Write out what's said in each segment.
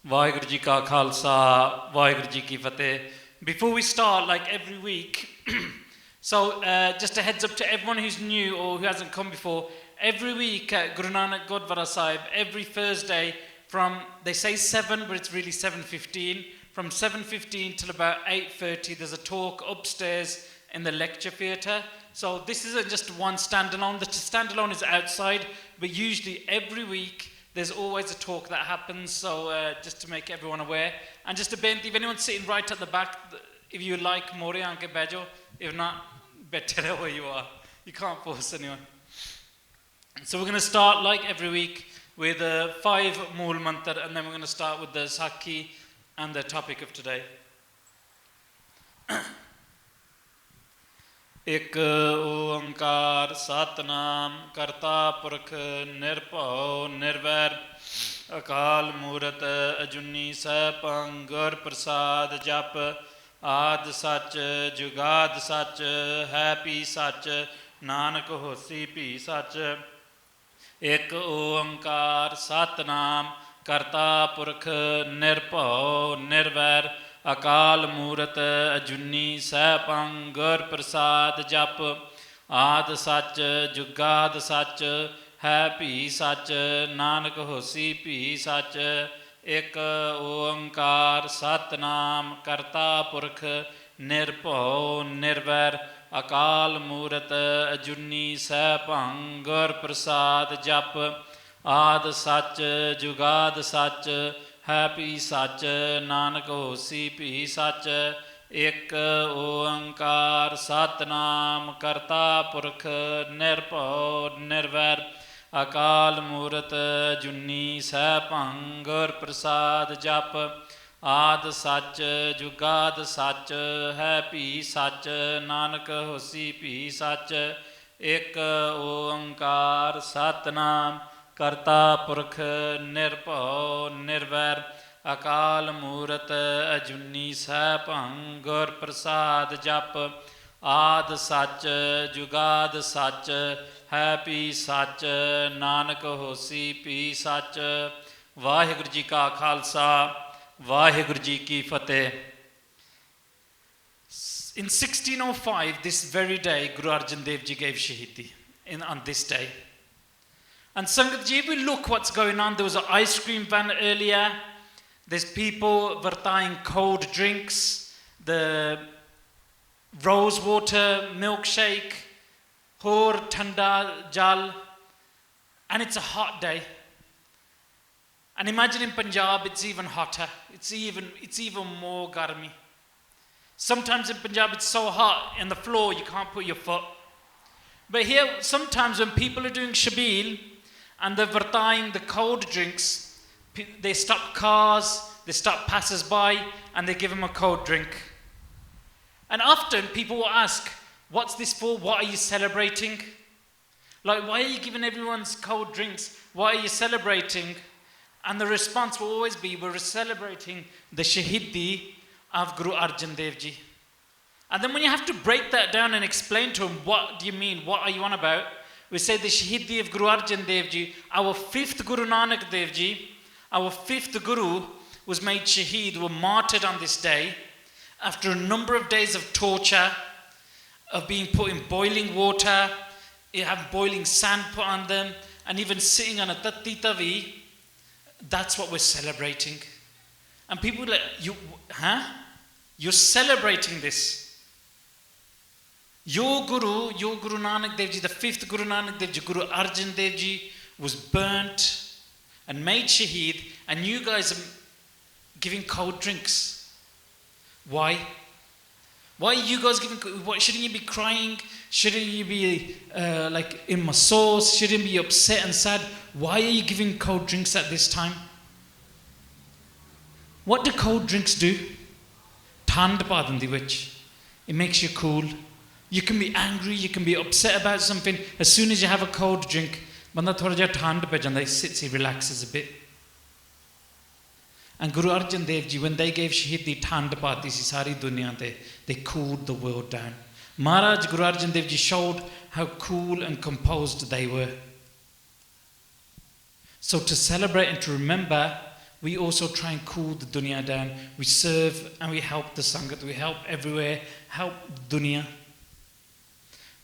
Vaheguru Ji Ka Khalsa, Vaheguru Ji Ki Fateh. Before we start, like every week, so just a heads up to everyone who's new or who hasn't come before, every week at Guru Nanak Gurdwara Sahib, every Thursday from, they say 7, but it's really 7:15, from 7:15 till about 8:30, there's a talk upstairs in the lecture theatre. So this isn't just one standalone, the standalone is outside, but usually every week, there's always a talk that happens, so just to make everyone aware. And just a bent, if anyone's sitting right at the back, if you like More Anke Bejo, if not, better where you are. You can't force anyone. So we're going to start like every week with 5 Mool Mantar, and then we're going to start with the Sakhi and the topic of today. एक ओंकार सतनाम करता पुरख निर्भव निर्वैर अकाल मूरत अजुनी सैभं गुर प्रसाद जप आद सच जुगाद सच है P सच नानक होसी भी सच एक ओंकार सतनाम करता पुरख निर्भव निर्वैर अकाल मूरत अजुनी सैभं गुर प्रसाद जप आद सच जुगाद सच है भी सच नानक होसी भी सच एक ओंकार सतनाम करता पुरख निर्भव निर्वैर अकाल मूरत अजुनी सैभं गुर प्रसाद जप आद सच जुगाद सच है भी सच नानक होसी भी सच एक ओंकार सतनाम करता पुरख निर्भव निर्वैर अकाल मूरत जुनी सैभं गुर प्रसाद जप आद सच जुगाद सच है भी सच नानक होसी भी सच एक ओंकार सतनाम करता पुरख निर्भव निर्वैर अकाल मूरत अजुनी सैभं गुर प्रसाद जप आद सच जुगाद सच है भी सच नानक होसी भी सच वाहिगुरु जी का खालसा वाहिगुरु जी की फतेह. In 1605, this very day, Guru Arjan Dev Ji gave Shaheedi on this day. And Sangat Ji, if we look what's going on, there was an ice cream van earlier. There's people vartaying cold drinks, the rose water milkshake, hor thanda jal, and it's a hot day. And imagine in Punjab, it's even hotter. It's even more garmi. Sometimes in Punjab, it's so hot in the floor you can't put your foot. But here, sometimes when people are doing shabil, and they're vartaying the cold drinks, they stop cars, they stop passers-by, and they give them a cold drink. And often people will ask, what's this for? What are you celebrating? Like, why are you giving everyone's cold drinks? Why are you celebrating? And the response will always be, we're celebrating the Shaheedi of Guru Arjan Dev Ji. And then when you have to break that down and explain to them, what do you mean? What are you on about? We say the Shaheedi of Guru Arjan Dev Ji, our 5th Guru Nanak Dev Ji, our 5th Guru was made Shaheed, were martyred on this day after a number of days of torture, of being put in boiling water, have boiling sand put on them, and even sitting on a tatti tavi. That's what we're celebrating. And people are like, you're celebrating this. Your Guru Nanak Dev Ji, the 5th Guru Nanak Dev Ji, Guru Arjan Dev Ji, was burnt and made Shaheed, and you guys are giving cold drinks. Why? Why are you guys giving? Shouldn't you be crying? Shouldn't you be like in my sauce? Shouldn't you be upset and sad? Why are you giving cold drinks at this time? What do cold drinks do? Thand pa dindi vich. It makes you cool. You can be angry, you can be upset about something. As soon as you have a cold drink, banda thoda ja thand pe janda, he sits, he relaxes a bit. And Guru Arjan Dev Ji, when they gave Shaheedi thand paati si sari duniya te, they cooled the world down. Maharaj Guru Arjan Dev Ji showed how cool and composed they were. So to celebrate and to remember, we also try and cool the dunya down. We serve and we help the Sangat. We help everywhere, help dunya.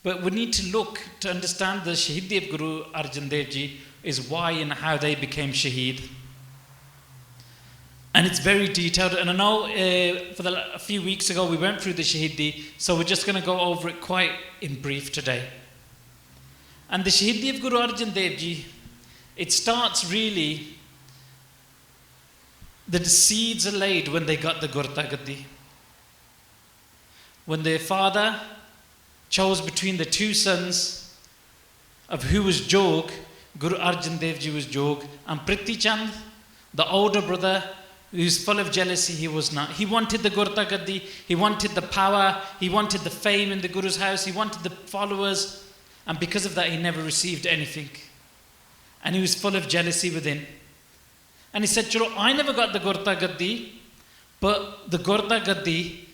But we need to look to understand the Shaheedi of Guru Arjan Dev Ji is why and how they became Shaheed. And it's very detailed. And I know a few weeks ago we went through the Shaheedi, so we're just going to go over it quite in brief today. And the Shaheedi of Guru Arjan Dev Ji, it starts really, the seeds are laid when they got the Gurta Gaddi. When their father chose between the two sons of who was Jog, Guru Arjan Dev Ji was Jog, and Prithvi Chand, the older brother, who's full of jealousy, he was not. He wanted the Gurta Gaddi, he wanted the power, he wanted the fame in the Guru's house, he wanted the followers, and because of that he never received anything. And he was full of jealousy within. And he said, Chalo, I never got the Gurta Gaddi, but the Gurta Gaddi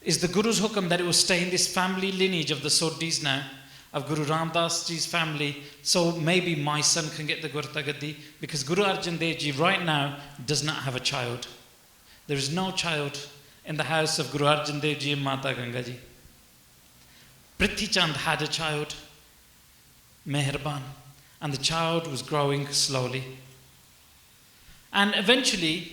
is the Guru's hukam that it will stay in this family lineage of the Sodhis now, of Guru Ramdas Ji's family, so maybe my son can get the Gurta Gaddi, because Guru Arjan Dev Ji right now does not have a child. There is no child in the house of Guru Arjan Dev Ji and Mata Ganga Ji. Prithvi Chand had a child, Meherban, and the child was growing slowly. And eventually,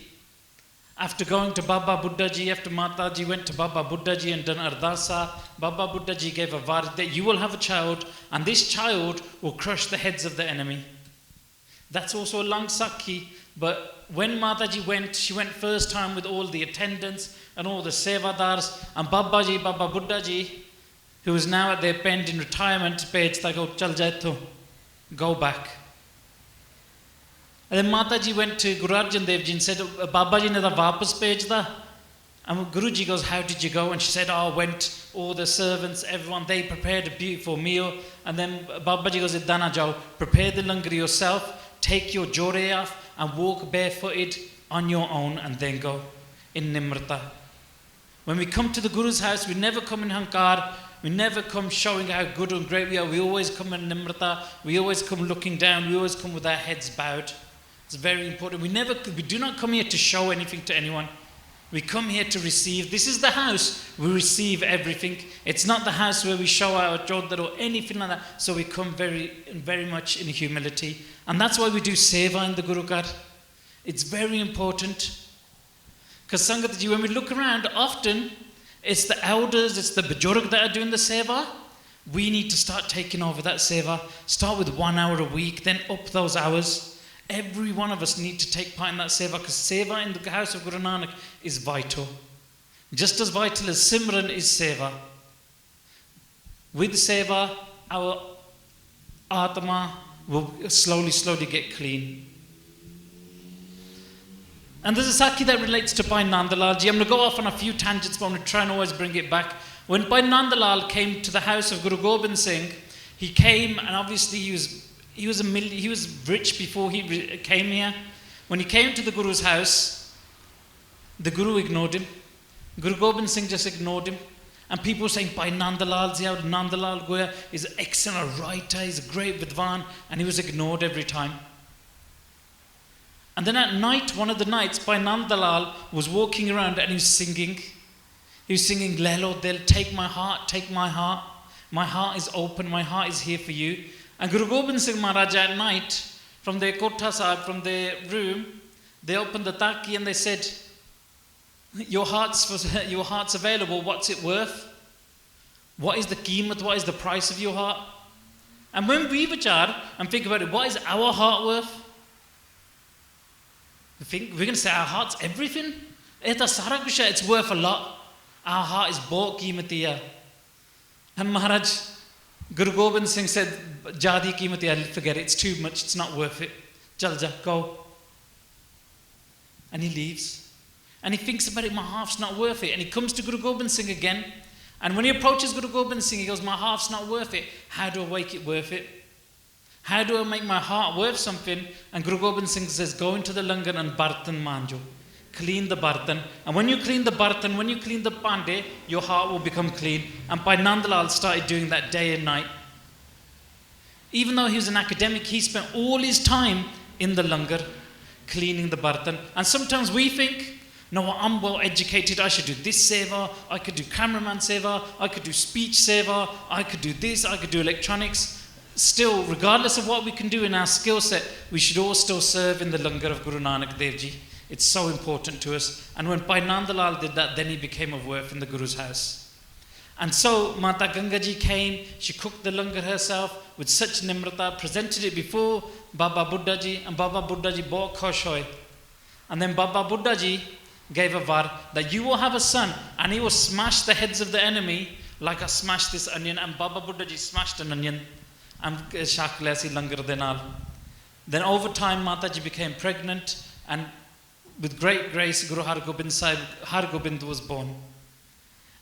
after going to Baba Buddha Ji, after Mata Ji went to Baba Buddha Ji and done Ardasa, Baba Buddha Ji gave a var that you will have a child, and this child will crush the heads of the enemy. That's also a long sakhi, but when Mata Ji went, she went first time with all the attendants and all the sevadars, and Baba Buddha Ji, who is now at their bend in retirement, page chal jai to, go back. And then Mata Ji went to Guru Arjan Dev Ji and said, Baba Ji ne da vapas page da. And Guru Ji goes, how did you go? And she said, oh, went, all the servants, everyone, they prepared a beautiful meal. And then Baba Ji goes, Dana jao, prepare the langar yourself, take your jore off and walk barefooted on your own and then go in Nimrata. When we come to the Guru's house, we never come in Hankar, we never come showing how good and great we are. We always come in Nimrata, we always come looking down, we always come with our heads bowed. It's very important. We do not come here to show anything to anyone. We come here to receive. This is the house. We receive everything. It's not the house where we show our jodhar or anything like that. So we come very much in humility. And that's why we do seva in the Guru Ghar. It's very important. Because Sangat Ji, when we look around, often it's the elders, it's the bajurg that are doing the seva. We need to start taking over that seva. Start with 1 hour a week, then up those hours. Every one of us need to take part in that seva, because seva in the house of Guru Nanak is vital. Just as vital as Simran is seva. With seva, our Atma will slowly get clean. And there's a Sakhi that relates to Bhai Nandalal Ji. I'm going to go off on a few tangents, but I'm going to try and always bring it back. When Bhai Nandalal came to the house of Guru Gobind Singh, he came, and obviously he was rich before he came here. When he came to the Guru's house, the Guru ignored him. Guru Gobind Singh just ignored him. And people were saying, Bhai Nandalal Ji, Nandalal Goya is an excellent writer, he's a great Vidwan, and he was ignored every time. And then at night, one of the nights, Bhai Nandalal was walking around and he was singing. He was singing, Lelo Dil, take my heart, take my heart. My heart is open, my heart is here for you. And Guru Gobind Singh Maharaj at night, from their Kotha Sahib, from their room, they opened the taki and they said, your heart's available, what's it worth? What is the qeemat, what is the price of your heart? And when we vichar and think about it, what is our heart worth? We're going to say our heart's everything. It's worth a lot. Our heart is bought qeematiya. And Maharaj, Guru Gobind Singh said, Jadi qeematiya, forget it, it's too much, it's not worth it. Chal ja, go. And he leaves. And he thinks about it, my heart's not worth it. And he comes to Guru Gobind Singh again. And when he approaches Guru Gobind Singh, he goes, my heart's not worth it. How do I make it worth it? How do I make my heart worth something? And Guru Gobind Singh says, go into the langar and bartan manjo. Clean the bartan. And when you clean the bartan, when you clean the pande, your heart will become clean. And Bhai Nandalal started doing that day and night. Even though he was an academic, he spent all his time in the langar, cleaning the bartan. And sometimes we think, no, I'm well educated, I should do this seva, I could do cameraman seva, I could do speech seva, I could do this, I could do electronics. Still, regardless of what we can do in our skill set, we should all still serve in the langar of Guru Nanak Dev Ji. It's so important to us. And when Bhai Nandalal did that, then he became a worth in the Guru's house. And so Mata Ganga Ji came, she cooked the langar herself with such nimrata, presented it before Baba Buddha Ji, and Baba Buddha Ji bought khosh hoy. And then Baba Buddha Ji gave a var that you will have a son and he will smash the heads of the enemy like I smashed this onion. And Baba Buddha Ji smashed an onion. And Shaklasi langar denal. Then over time Mataji became pregnant, and with great grace Guru Hargobind was born.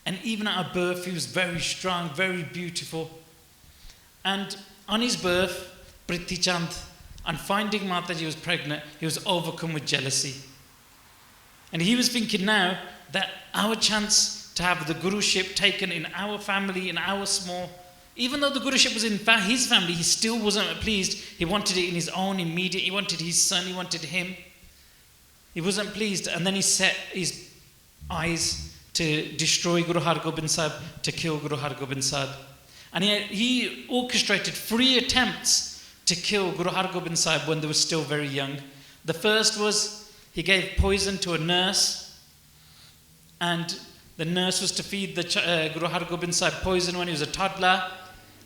And even at her birth he was very strong, very beautiful. And on his birth, Priti Chand, and finding Mataji was pregnant, he was overcome with jealousy. And he was thinking now that our chance to have the Guruship taken in our family, in our small, even though the Guruship was in his family, he still wasn't pleased. He wanted it in his own immediate, he wanted his son, he wanted him. He wasn't pleased, and then he set his eyes to destroy Guru Hargobind Sahib, to kill Guru Hargobind Sahib. And he orchestrated 3 attempts to kill Guru Hargobind Sahib when they were still very young. The first was he gave poison to a nurse, and the nurse was to feed the Guru Hargobind Sahib poison when he was a toddler,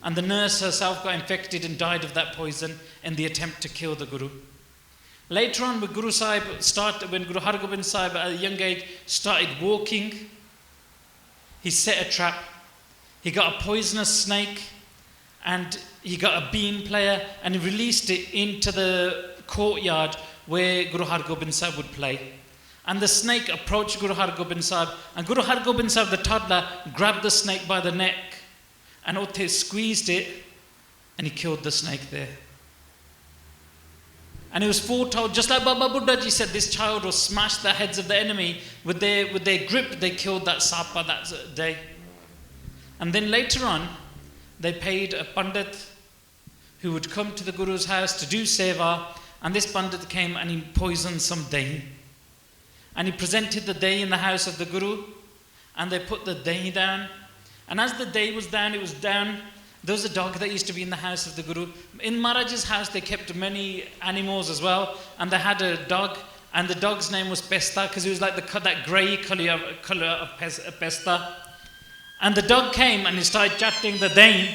and the nurse herself got infected and died of that poison in the attempt to kill the Guru. Later on, when Guru Hargobind Sahib at a young age started walking, he set a trap. He got a poisonous snake, and he got a bean player, and he released it into the courtyard where Guru Hargobind Sahib would play. And the snake approached Guru Hargobind Sahib, and Guru Hargobind Sahib, the toddler, grabbed the snake by the neck and squeezed it, and he killed the snake there. And it was foretold, just like Baba Buddha Ji said, this child will smash the heads of the enemy. With their grip, they killed that Sapa that day. And then later on, they paid a Pandit who would come to the Guru's house to do seva, and this Pandit came and he poisoned some dahi. And he presented the dahi in the house of the Guru, and they put the dahi down. And as the dahi was down, it was down. There was a dog that used to be in the house of the Guru. In Maharaj's house, they kept many animals as well, and they had a dog, and the dog's name was Pesta, because it was like that grey colour of Pesta. And the dog came and he started chatting the dahi,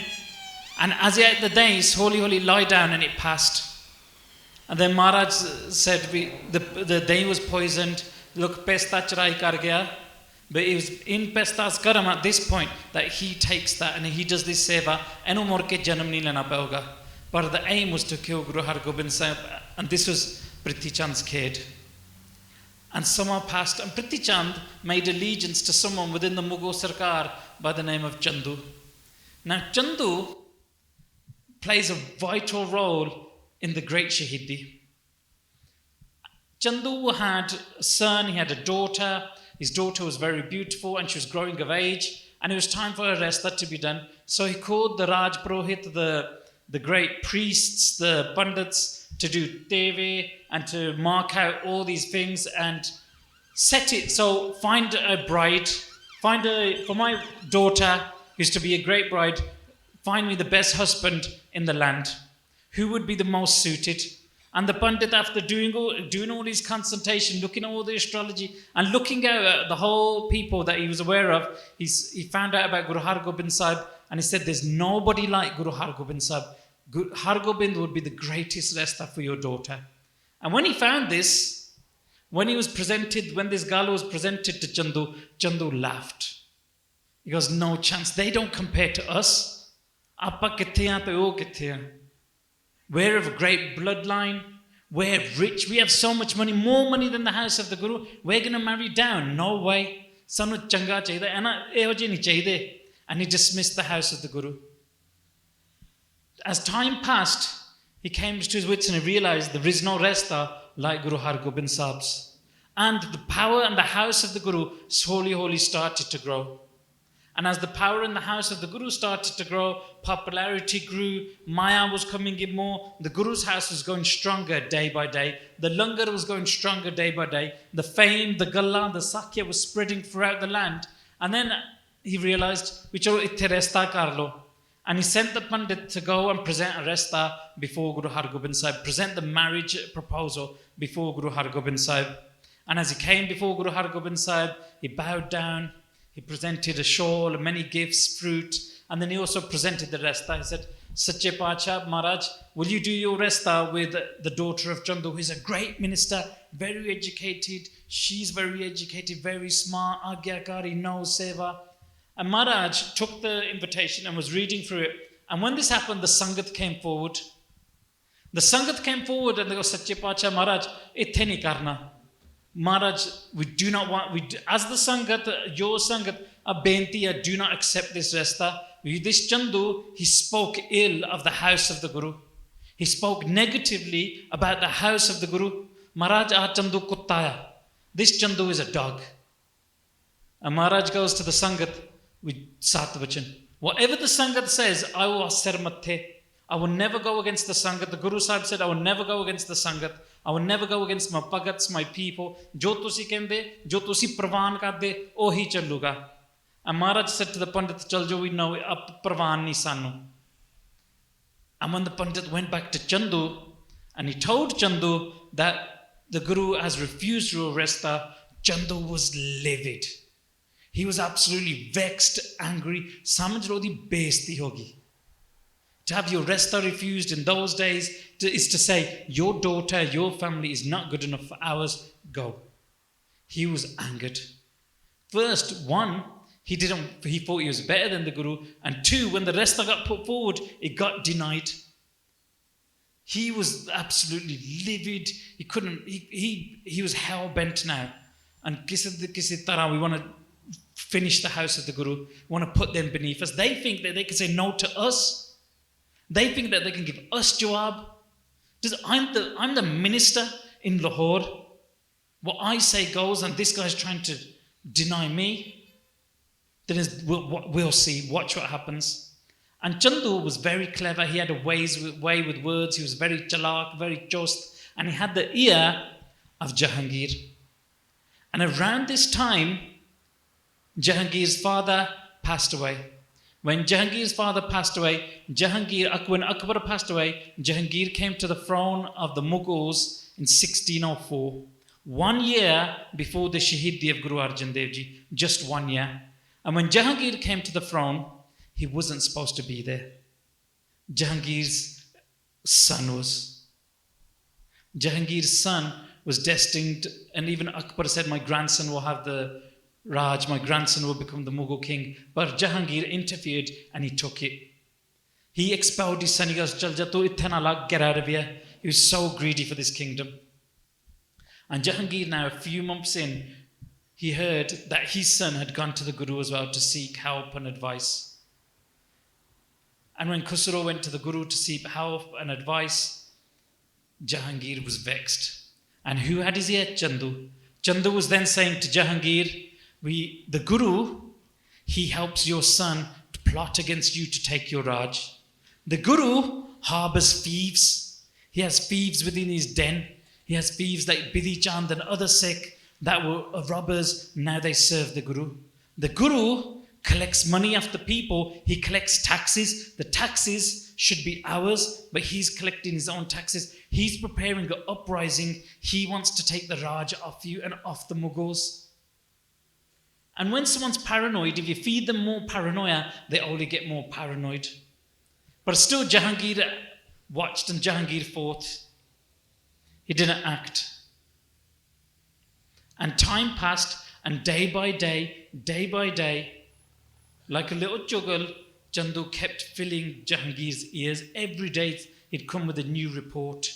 and as he ate the dahi, he holy, lie down, and it passed. And then Maharaj said, the dahi was poisoned. Look, Pesta charai kar gaya. But it was in Pesta's karam at this point that he takes that and he does this seva. Eno mor ke janam nahi lena paoga. But the aim was to kill Guru Hargobind Sahib, and this was Priti Chand's kid. And summer passed, and Priti Chand made allegiance to someone within the Mughal Sarkar by the name of Chandu. Now Chandu plays a vital role in the great Shaheedi. Chandu had a son, he had a daughter. His daughter was very beautiful and she was growing of age, and it was time for a resta to be done. So he called the Raj Purohit, the great priests, the Pandits, to do teve and to mark out all these things and set it. So find a bride, for my daughter, who's to be a great bride, find me the best husband in the land. Who would be the most suited? And the Pandit, after doing all his consultation, looking at all the astrology, and looking out at the whole people that he was aware of, he found out about Guru Hargobind Sahib, and he said, there's nobody like Guru Hargobind Sahib. Hargobind would be the greatest resta for your daughter. And when he found this, when this gala was presented to Chandu laughed. He goes, no chance, they don't compare to us. Appa kithe hain to wo kithe hain. We're of a great bloodline. We're rich. We have so much money, more money than the house of the Guru. We're going to marry down. No way. Sanu changa chahide. Eho je nahi chahide. And he dismissed the house of the Guru. As time passed, he came to his wits and he realized there is no resta like Guru Hargobind Sahib's. And the power and the house of the Guru slowly started to grow. And as the power in the house of the Guru started to grow, popularity grew, Maya was coming in more, the Guru's house was going stronger day by day, the langar was going stronger day by day, the fame, the galla, the sakya was spreading throughout the land. And then he realized, itthe resta kar lo. And he sent the Pandit to go and present a resta before Guru Har Gobind Sahib, present the marriage proposal before Guru Har Gobind Sahib. And as he came before Guru Har Gobind Sahib, he bowed down, he presented a shawl, many gifts, fruit, and then he also presented the resta. He said, Sache Parchaar Maharaj, will you do your resta with the daughter of Chandu, who is a great minister, very educated, she's very educated, very smart, Agyakari, knows Seva. And Maharaj took the invitation and was reading through it. And when this happened, the Sangat came forward. The Sangat came forward and they go, Sache Parchaar Maharaj, itthe nahi karna. Maharaj, we do not want, as the Sangat, your Sangat, a benti, do not accept this resta. This Chandu, he spoke ill of the house of the Guru. He spoke negatively about the house of the Guru. Maharaj, ah Chandu kuttaya. This Chandu is a dog. And Maharaj goes to the Sangat with Satvachan. Whatever the Sangat says, I will ser mathe. I will never go against the Sangat. The Guru Sahib said, I will never go against the Sangat. I will never go against my Bhagats, my people. Jo tusi kende, jo tusi pravan karde, ohi chaluga. And Maharaj said to the Pandit, Chaljo, we know up pravan ni sanu. And when the Pandit went back to Chandu, and he told Chandu that the Guru has refused to arrest her, Chandu was livid. He was absolutely vexed, angry. Samajh lo di besti hogi. To have your resta refused in those days is to say, your daughter, your family is not good enough for ours, go. He was angered. First, one, he thought he was better than the Guru. And two, when the resta got put forward, it got denied. He was absolutely livid. He was hell-bent now. And kisi tarah, we want to finish the house of the Guru, we want to put them beneath us. They think that they can say no to us. They think that they can give us jawab. I'm the minister in Lahore. What I say goes, and this guy's trying to deny me. Then we'll see. Watch what happens. And Chandu was very clever. He had a way with words. He was very chalak, very just. And he had the ear of Jahangir. And around this time, Jahangir's father passed away. When Jahangir's father passed away, when Akbar passed away, Jahangir came to the throne of the Mughals in 1604. 1 year before the Shaheedi of Guru Arjan Dev Ji, just 1 year. And when Jahangir came to the throne, he wasn't supposed to be there. Jahangir's son was. Jahangir's son was destined, and even Akbar said, my grandson will have the Raj, my grandson will become the Mughal king. But Jahangir interfered and he took it. He expelled his son. He goes, Chal ja tu itthe na lag, get out of here. He was so greedy for this kingdom. And Jahangir, now a few months in, he heard that his son had gone to the Guru as well to seek help and advice. And when Khusro went to the Guru to seek help and advice, Jahangir was vexed. And who had his ear? Chandu. Chandu was then saying to Jahangir, the Guru, he helps your son to plot against you to take your Raj. The Guru harbors thieves. He has thieves within his den. He has thieves like Bidhi Chand and other Sikh that were robbers. Now they serve the Guru. The Guru collects money off the people. He collects taxes. The taxes should be ours, but he's collecting his own taxes. He's preparing an uprising. He wants to take the Raj off you and off the Mughals. And when someone's paranoid, if you feed them more paranoia, they only get more paranoid. But still Jahangir watched and Jahangir fought. He didn't act. And time passed, and day by day, like a little juggle, Chandu kept filling Jahangir's ears. Every day he'd come with a new report.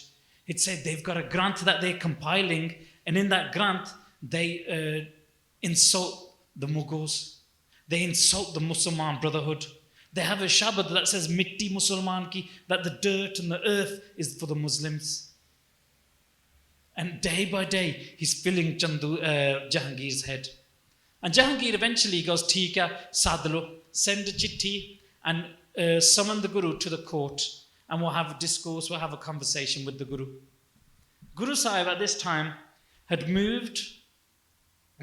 He'd say they've got a grant that they're compiling, and in that grant, they insult the Mughals. They insult the Muslim Brotherhood. They have a Shabad that says Mitti Musulman ki, that the dirt and the earth is for the Muslims. And day by day, he's filling Jahangir's head. And Jahangir eventually goes, "Theek hai, saad lo, send a chitti and summon the Guru to the court, and we'll have a discourse, we'll have a conversation with the Guru." Guru Sahib at this time had moved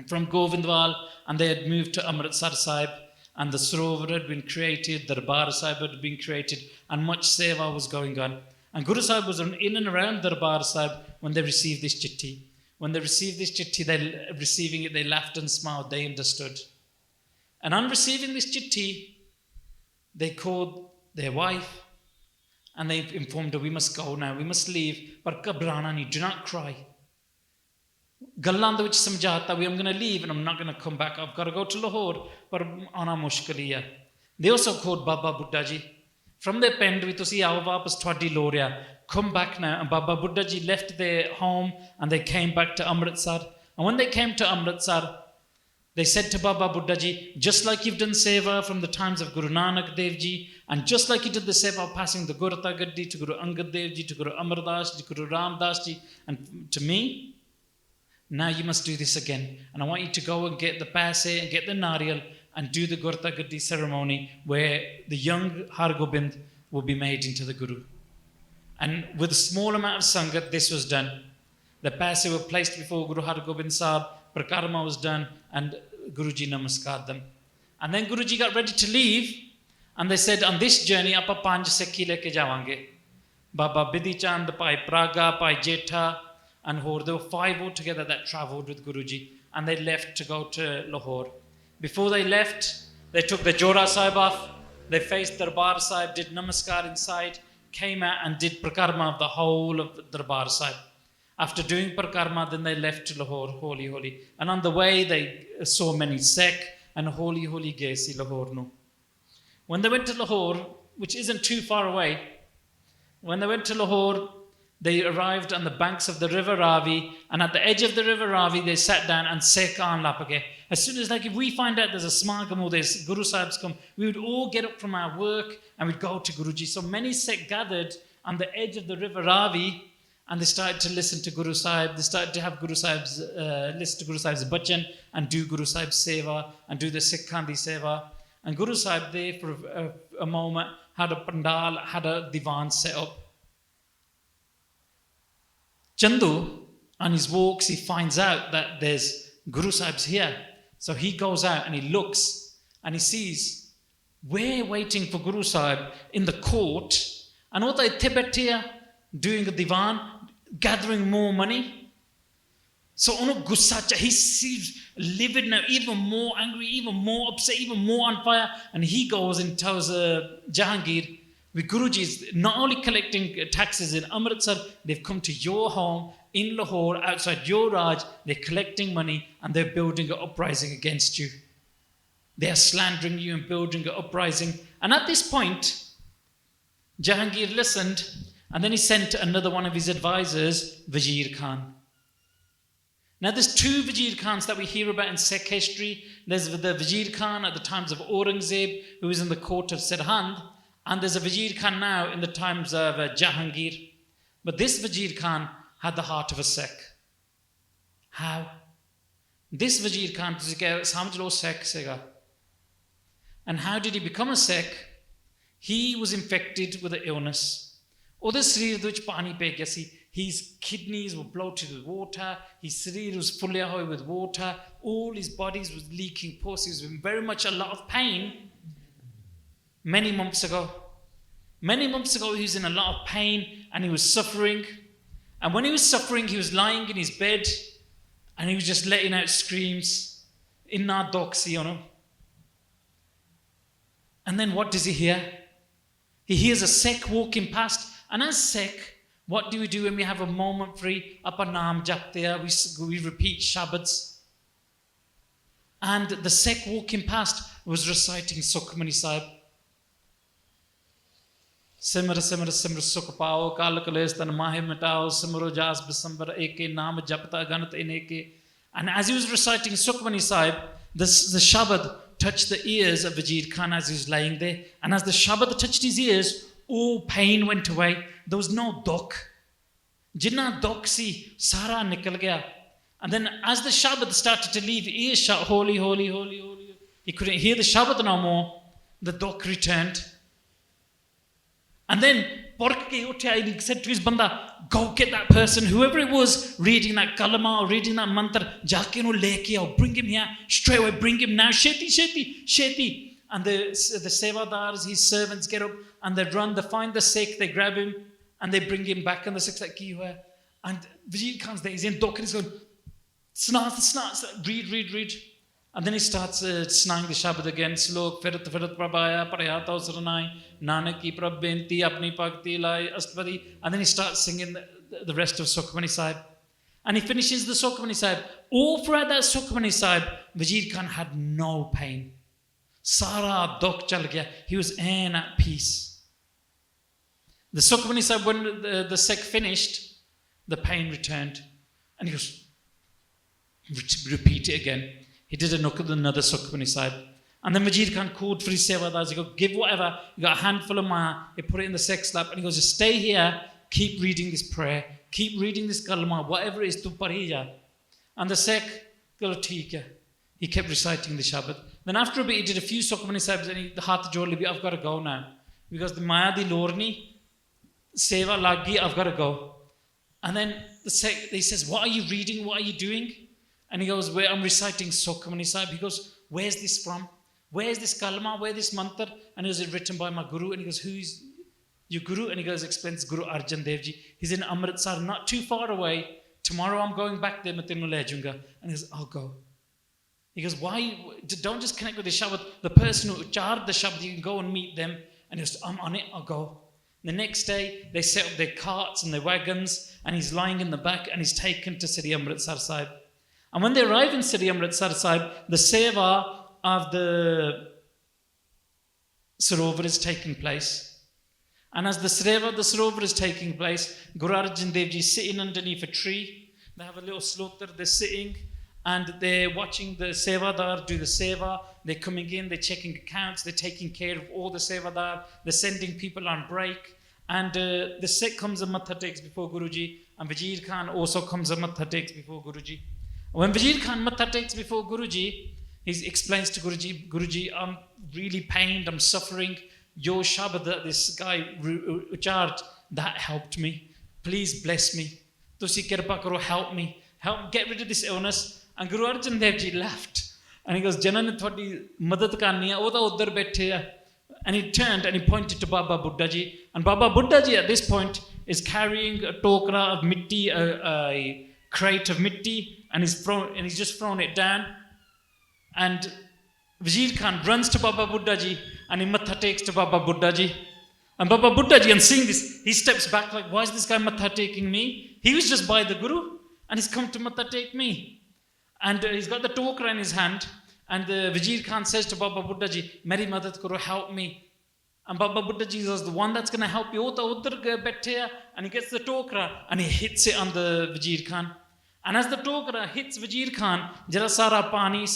from Govindwal, and they had moved to Amritsar Sahib, and the Sarovar had been created, the Darbar Sahib had been created, and much seva was going on. And Guru Sahib was in and around the Darbar Sahib when they received this chitti. When they received this chitti, they laughed and smiled, they understood. And on receiving this chitti, they called their wife, and they informed her, "We must go now, we must leave, but ghabrana nahi, do not cry. Gallan de vich samjhata, I'm going to leave and I'm not going to come back. I've got to go to Lahore, but aana mushkil hi hai." They also called Baba Buddha Ji. From their pen, we to see aao wapas thwadi lor hai, come back now. And Baba Buddha Ji left their home and they came back to Amritsar. And when they came to Amritsar, they said to Baba Buddha Ji, "Just like you've done seva from the times of Guru Nanak Dev Ji, and just like you did the seva of passing the Gurta Gaddi to Guru Angad Dev Ji, to Guru Amar Das Ji, to Guru Ram Das Ji, and to me, now you must do this again. And I want you to go and get the paise and get the nariyal and do the Gurta Gaddi ceremony where the young Har Gobind will be made into the Guru." And with a small amount of sangat, this was done. The paise were placed before Guru Har Gobind Sahib, Prakarma was done, and Guruji namaskared them. And then Guruji got ready to leave, and they said, "On this journey, apa 5 Sikhi leke javange." Baba Bidhi Chand, Bhai Praga, Bhai Jetha, and Hor. There were 5 altogether that travelled with Guruji, and they left to go to Lahore. Before they left, they took the Jora Sahib off, they faced Darbar Sahib, did namaskar inside, came out and did prakarma of the whole of Darbar Sahib. After doing Parchaar, then they left to Lahore, holy. And on the way, they saw many Sikh and holy Gesi Lahore. No. When they went to Lahore, which isn't too far away, when they went to Lahore, they arrived on the banks of the river Ravi, and at the edge of the river Ravi, they sat down and Sikh aan lapake. As soon as, if we find out there's a smagam or there's Guru Sahibs come, we would all get up from our work and we'd go to Guruji. So many Sikh gathered on the edge of the river Ravi, and they started to listen to Guru Sahib. They started to have Guru Sahib's, listen to Guru Sahib's bhajan and do Guru Sahib's seva and do the Sikh Khandi seva. And Guru Sahib there for a moment had a pandal, had a divan set up. Chandu, on his walks, he finds out that there's Guru Sahib's here. So he goes out and he looks and he sees, we're waiting for Guru Sahib in the court. And what they doing a divan, gathering more money. So he seems livid now, even more angry, even more upset, even more on fire. And he goes and tells Jahangir, with Guruji is not only collecting taxes in Amritsar, they've come to your home in Lahore, outside your Raj, they're collecting money and they're building an uprising against you. They are slandering you and building an uprising. And at this point, Jahangir listened, and then he sent another one of his advisors, Wazir Khan. Now there's 2 Wazir Khans that we hear about in Sikh history. There's the Wazir Khan at the times of Aurangzeb, who was in the court of Sirhind, and there's a Wazir Khan now in the times of Jahangir. But this Wazir Khan had the heart of a Sikh. How? This Wazir Khan, samjh lo Sikh sega. And how did he become a Sikh? He was infected with an illness. His kidneys were bloated with water, his sareer was full with water, all his bodies was leaking pus. He was in very much a lot of pain. Many months ago, he was in a lot of pain and he was suffering. And when he was suffering, he was lying in his bed and he was just letting out screams. Inna doksi, And then what does he hear? He hears a Sikh walking past. And as Sikh, what do we do when we have a moment free? Apa naam japte, we repeat Shabads. And the Sikh walking past was reciting Sukhmani Sahib. Simra simra simra sukh pao, kal kales tan mahe mitao, simro jas bisambar eke, naam japta ganat ineke. And as he was reciting Sukhmani Sahib, the Shabad touched the ears of Wazir Khan as he was lying there. And as the Shabad touched his ears, all pain went away. There was no dukh. Jinna dukh si, sara nikal gaya. And then as the Shabad started to leave, ears shut, holy, holy, holy, holy. He couldn't hear the Shabad no more. The duk returned. And then he said to his banda, go get that person, whoever it was, reading that kalama or reading that mantra, bring him here, straight away, bring him now, sheti, sheti, sheti. And the sevadars, his servants, get up and they run, they find the Sikh, they grab him and they bring him back. And the Sikh's like, and Vijay Khan's there, he's in duk and he's going, snart, read. And then he starts snang the Shabad again, slok, Firat Prabhaya, Parayata Saranai, Nanaki Prabhenti, Apni Bhakti Lai, Astpadi. And then he starts singing the rest of Sukhmani Sahib. And he finishes the Sukhmani Sahib. All throughout that Sukhmani Sahib, Vajir Khan had no pain. Sara duk chal gaya. He was at peace. The Sukhmani Sahib, when the Sikh finished, the pain returned. And he goes, repeat it again. He did another Sukhmani Sahib. And then Vajir Khan called for his sevadars. He goes, give whatever. He got a handful of maya. He put it in the Sikh's lap. And he goes, just stay here. Keep reading this prayer. Keep reading this kalma. Whatever it is, tu padhi ja. And the Sikh, theek hai. He kept reciting the Shabad. Then after a bit, he did a few Sukhmani Sahibs. And the hat jod libi, I've got to go now. Because the maya di lorni, seva lagi, I've got to go. And then the Sikh, he says, what are you reading? What are you doing? And he goes, I'm reciting Sukhmani Sahib. He goes, where's this from? Where's this kalma? Where's this mantra? And it was written by my guru. And he goes, who's your guru? And he goes, explains Guru Arjan Dev Ji. He's in Amritsar, not too far away. Tomorrow I'm going back there. And he goes, I'll go. He goes, why? Don't just connect with the Shabad. The person who charred the Shabad, you can go and meet them. And he goes, I'm on it, I'll go. The next day, they set up their carts and their wagons. And he's lying in the back and he's taken to Sri Amritsar Sahib. And when they arrive in Sri Amritsar Sahib, the seva of the Sarovar is taking place. And as the seva of the Sarovar is taking place, Guru Arjan Dev Ji is sitting underneath a tree. They have a little slaughter, they're sitting and they're watching the sevadar do the seva. They're coming in, they're checking accounts, they're taking care of all the sevadar, they're sending people on break. And the Sikh comes and matha takes before Guruji, and Vajir Khan also comes and matha takes before Guruji. When Vajir Khan matha takes before Guruji, he explains to Guruji, Guruji, I'm really pained, I'm suffering. Your Shabad that this guy uchard, that helped me. Please bless me. Tusi kirpa karo, help me. Help get rid of this illness. And Guru Arjan Dev Ji laughed. And he goes, Jana ne thodi madad karni hai, oda uddar baithe hai. And he turned and he pointed to Baba Buddha Ji. And Baba Buddha Ji at this point is carrying a tokra of mitti, a crate of mitti, and he's just thrown it down. And Vajir Khan runs to Baba Buddha Ji and he matha takes to Baba Buddha Ji. And Baba Buddha Ji, and seeing this, he steps back like, why is this guy matha taking me? He was just by the Guru and he's come to matha take me. And he's got the tokra in his hand. And Vajir Khan says to Baba Buddha Ji, Meri madad karo, help me. And Baba Buddha Ji says, the one that's going to help you, and he gets the tokra and he hits it on the Vajir Khan. And as the tokra hits Vajir Khan, jara sara pani,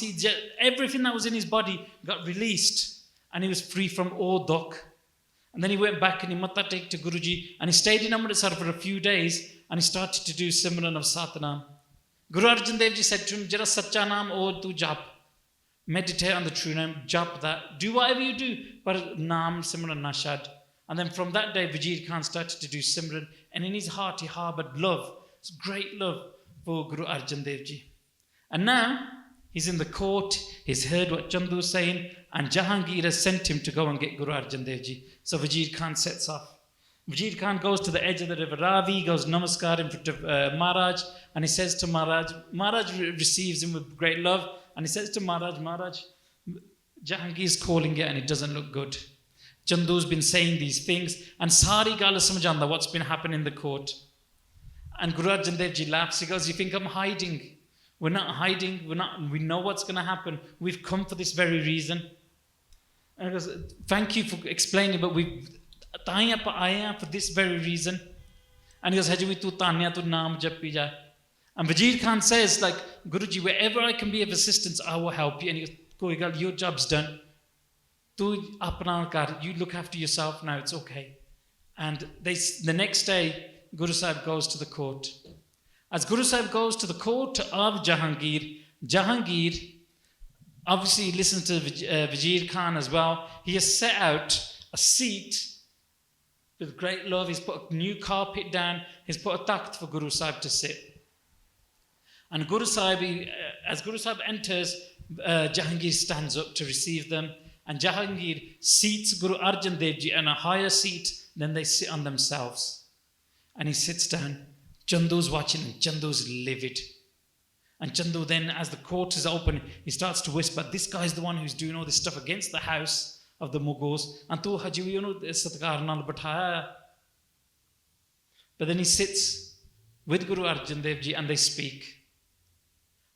everything that was in his body got released. And he was free from all duk. And then he went back and he matha take to Guruji. And he stayed in Amritsar for a few days. And he started to do Simran of Satnam. Guru Arjan Dev Ji said to him, jara sacha naam or tu jap. Meditate on the true name, jap that. Do whatever you do, but naam Simran nashad. And then from that day, Vajir Khan started to do Simran. And in his heart, he harbored love. It's great love for Guru Arjan Dev Ji. And now, he's in the court, he's heard what Chandu was saying, and Jahangir has sent him to go and get Guru Arjan Dev Ji. So Vajir Khan sets off. Vajir Khan goes to the edge of the river Ravi, goes namaskar in front of Maharaj, and he says to Maharaj, Maharaj receives him with great love, and he says to Maharaj, Maharaj, Jahangir is calling it and it doesn't look good. Chandu's been saying these things, and Sari Gala Samajanda, what's been happening in the court. And Guru Arjan Dev Ji laughs. He goes, you think I'm hiding? We're not hiding. We know what's going to happen. We've come for this very reason. And he goes, thank you for explaining, but we've for this very reason. And he goes, Haji, tu tanya tu naam jappi ja. And Vajir Khan says, like, Guruji, wherever I can be of assistance, I will help you. And he goes, Koi gal, your job's done. Tu apna kar, you look after yourself now, it's okay. And the next day, Guru Sahib goes to the court. As Guru Sahib goes to the court of Jahangir, Jahangir obviously listens to Vizir Khan as well. He has set out a seat with great love. He's put a new carpet down. He's put a takht for Guru Sahib to sit. And Guru Sahib, as Guru Sahib enters, Jahangir stands up to receive them. And Jahangir seats Guru Arjan Dev Ji on a higher seat than they sit on themselves. And he sits down. Chandu's watching and Chandu's livid. And Chandu then, as the court is open, he starts to whisper, this guy's the one who's doing all this stuff against the house of the Mughals. And tu haji ਉਹਨੂੰ ਸਤਿਕਾਰ ਨਾਲ ਬਿਠਾਇਆ. But then he sits with Guru Arjan Dev Ji and they speak.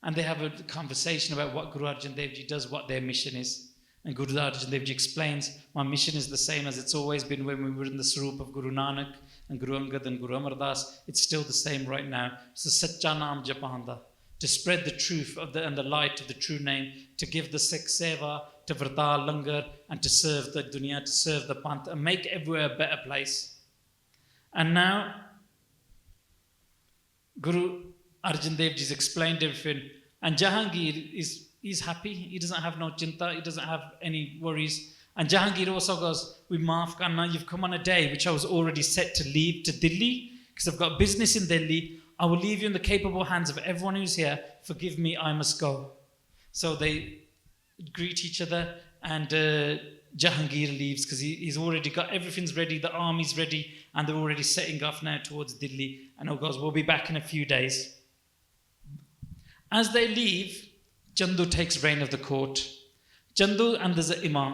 And they have a conversation about what Guru Arjan Dev Ji does, what their mission is. And Guru Arjan Dev Ji explains, my mission is the same as it's always been when we were in the Sarup of Guru Nanak and Guru Angad and Guru Amar Das. It's still the same right now. It's the Sacha Naam Japanda, to spread the truth of and the light of the true name, to give the Sikh Seva, to Vrta Langar, and to serve the dunya, to serve the Panth, and make everywhere a better place. And now, Guru Arjan Dev Ji's explained everything, and Jahangir he's happy. He doesn't have no chinta. He doesn't have any worries. And Jahangir also goes, we maaf karna, you've come on a day which I was already set to leave to Delhi because I've got business in Delhi. I will leave you in the capable hands of everyone who's here. Forgive me, I must go. So they greet each other, and Jahangir leaves because he's already got everything's ready. The army's ready, and they're already setting off now towards Delhi. And he goes, we'll be back in a few days. As they leave, Chandu takes reign of the court. Chandu, and there's an imam.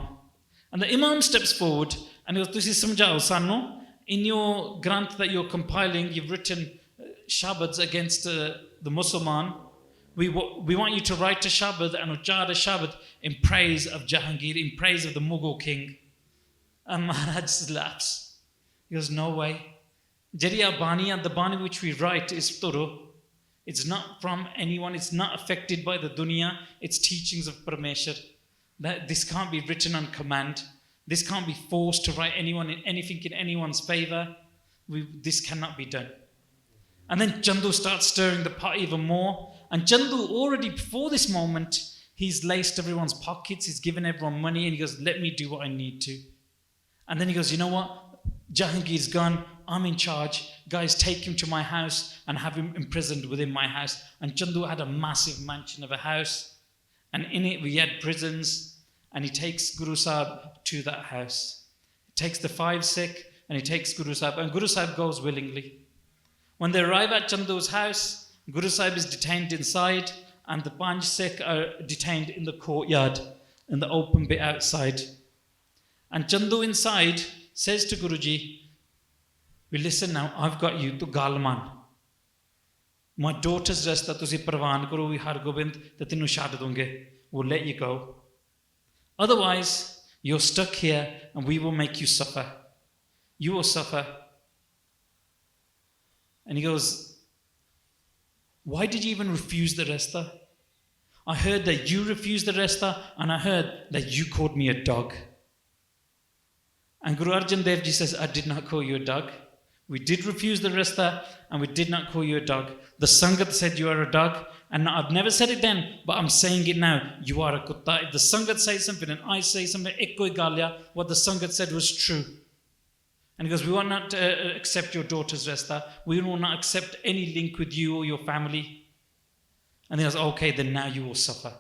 And the imam steps forward and he goes, Tusi samjhao sanu, in your granth that you're compiling, you've written shabads against the Musliman. We want you to write a shabad and uchar a shabad in praise of Jahangir, in praise of the Mughal king. And Maharaj laughs. He goes, no way. Jariya Bani, and the Bani which we write is Turu. It's not from anyone. It's not affected by the dunya. It's teachings of Parameshwar. This can't be written on command. This can't be forced to write anything in anyone's favor. This cannot be done. And then Chandu starts stirring the pot even more. And Chandu, already before this moment, he's laced everyone's pockets. He's given everyone money. And he goes, let me do what I need to. And then he goes, you know what? Jahangir's gone. I'm in charge. Guys, take him to my house and have him imprisoned within my house. And Chandu had a massive mansion of a house. And in it we had prisons. And he takes Guru Sahib to that house. He takes the 5 Sikh and he takes Guru Sahib. And Guru Sahib goes willingly. When they arrive at Chandu's house, Guru Sahib is detained inside. And the 5 Sikh are detained in the courtyard, in the open bit outside. And Chandu inside says to Guruji, we listen now, I've got you to Galman. My daughter's rest that tusi parvan karo vi Har Gobind that tinu shad dunge. We'll let you go. Otherwise, you're stuck here and we will make you suffer. You will suffer. And he goes, why did you even refuse the resta? I heard that you refused the resta, and I heard that you called me a dog. And Guru Arjan Dev Ji says, I did not call you a dog. We did refuse the resta, and we did not call you a dog. The Sangat said you are a dog, and I've never said it then, but I'm saying it now. You are a kutta. If the Sangat says something and I say something, ekkoi galya, what the Sangat said was true. And he goes, we will not accept your daughter's resta. We will not accept any link with you or your family. And he goes, okay, then now you will suffer.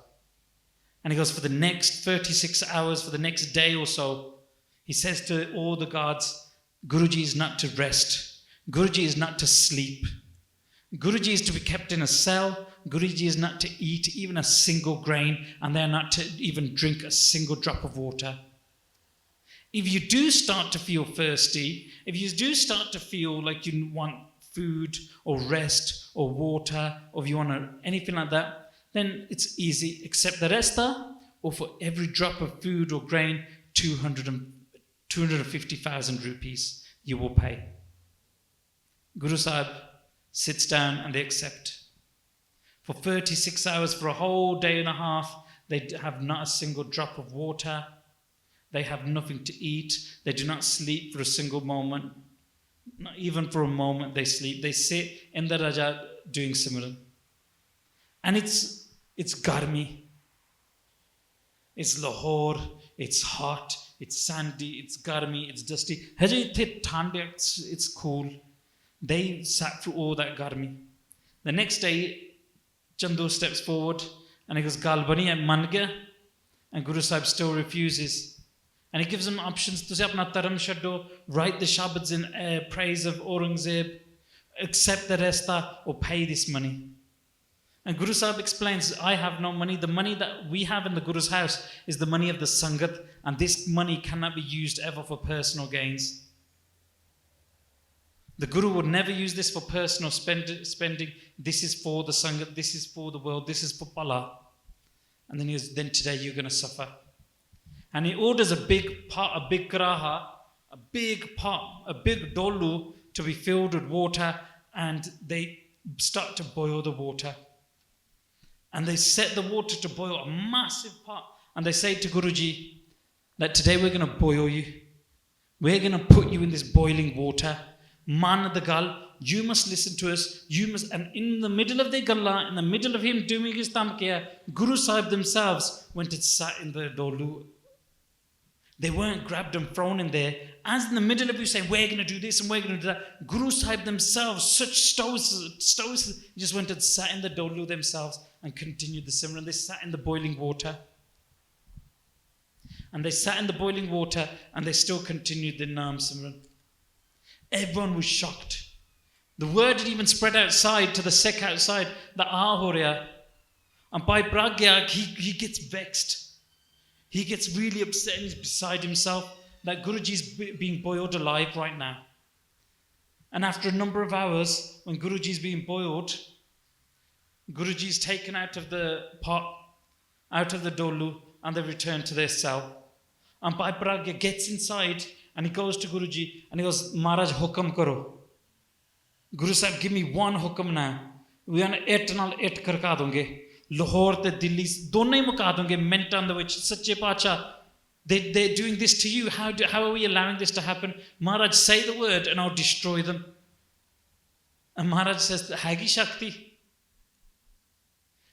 And he goes, for the next 36 hours, for the next day or so, he says to all the guards, Guruji is not to rest. Guruji is not to sleep. Guruji is to be kept in a cell. Guruji is not to eat even a single grain, and they are not to even drink a single drop of water. If you do start to feel thirsty, if you do start to feel like you want food or rest or water, or if you want anything like that, then it's easy. Accept the resta, or for every drop of food or grain, 250,000 rupees you will pay. Guru Sahib sits down and they accept. For 36 hours, for a whole day and a half, they have not a single drop of water. They have nothing to eat. They do not sleep for a single moment. Not even for a moment they sleep. They sit in the Raja doing Simran. And it's garmi. It's Lahore, it's hot, it's sandy, it's garmi, it's dusty. It's cool. They sat through all that garmi. The next day, Chandu steps forward and he goes, Gal bani hai, man gaya. And Guru Sahib still refuses. And he gives them options. Tusi apna taram shaddo, write the shabads in praise of Aurangzeb, accept the resta, or pay this money. And Guru Sahib explains, I have no money. The money that we have in the Guru's house is the money of the Sangat, and this money cannot be used ever for personal gains. The Guru would never use this for personal spending. This is for the Sangat, this is for the world, this is for Pala. And then he goes, then today you're going to suffer. And he orders a big pot, a big graha, a big pot, a big dolu to be filled with water, and they start to boil the water. And they set the water to boil, a massive pot. And they say to Guruji that today we're going to boil you. We're going to put you in this boiling water. Man the gal, you must listen to us. You must. And in the middle of the galla, in the middle of him doing his tamkiya, Guru Sahib themselves went and sat in the dolu. They weren't grabbed and thrown in there. As in the middle of you saying, we're going to do this and we're going to do that, Guru Sahib themselves, such stoics, just went and sat in the dolu themselves and continued the Simran. They sat in the boiling water. And they sat in the boiling water and they still continued the Naam Simran. Everyone was shocked. The word had even spread outside to the Sikh outside that ho reha. And by Pragya, he gets vexed. He gets really upset and he's beside himself that Guruji's being boiled alive right now. And after a number of hours, when Guruji's being boiled, Guruji's taken out of the pot, out of the dolu, and they return to their cell. And Bhai Pragya gets inside and he goes to Guruji and he goes, Maharaj, hukam karo. Guru Sahib, give me one hukam now. We are eternal et karka donge. Lahore te Delhi, dono hi muka donge, mentan the which, Sache Parchaar, they're doing this to you. How are we allowing this to happen? Maharaj, say the word and I'll destroy them. And Maharaj says, Hagi Shakti.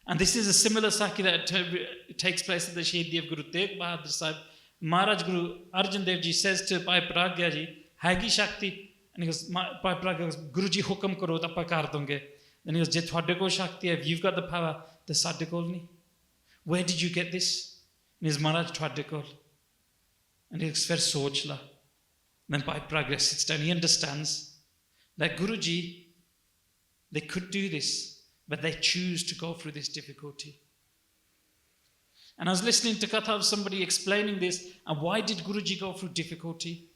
And this is a similar Sakhi that takes place at the Shaheedi of Guru Tegh Bahadur Sahib. Maharaj Guru Arjan Dev Ji says to Bhai Pragya Ji, Hagi Shakti. And he goes, Bhai Pragya goes, Guruji hukam karo, tappa kar donge. Then he goes, Je thwade kol Shakti hai, if you've got the power, the sade kol nahi. Where did you get this? And he goes, Maharaj thwade kol. And he goes, Fir soch la. Then Bhai Pragya sits down, he understands that Guruji, they could do this, but they choose to go through this difficulty. And I was listening to Katha of somebody explaining this, and why did Guruji go through difficulty?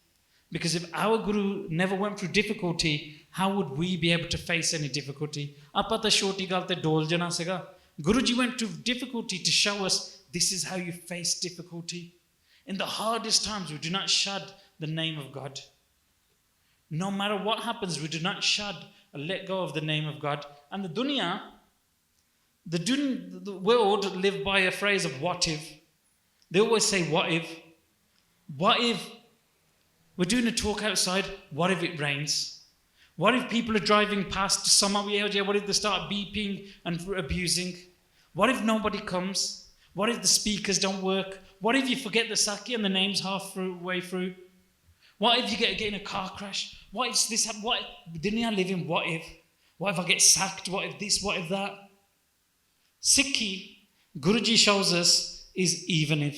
Because if our Guru never went through difficulty, how would we be able to face any difficulty? Apa ta shoti gal te dol jana sega. Guruji went through difficulty to show us this is how you face difficulty. In the hardest times, we do not shud the name of God. No matter what happens, we do not shud or let go of the name of God. And the dunya, the world live by a phrase of what if. They always say what if. What if we're doing a talk outside? What if it rains? What if people are driving past summer? What if they start beeping and abusing? What if nobody comes? What if the speakers don't work? What if you forget the Saki and the name's way through? What if you get in a car crash? What if this happens? What didn't I live in what if? What if I get sacked? What if this? What if that? Sikhi, Guruji shows us, is even if.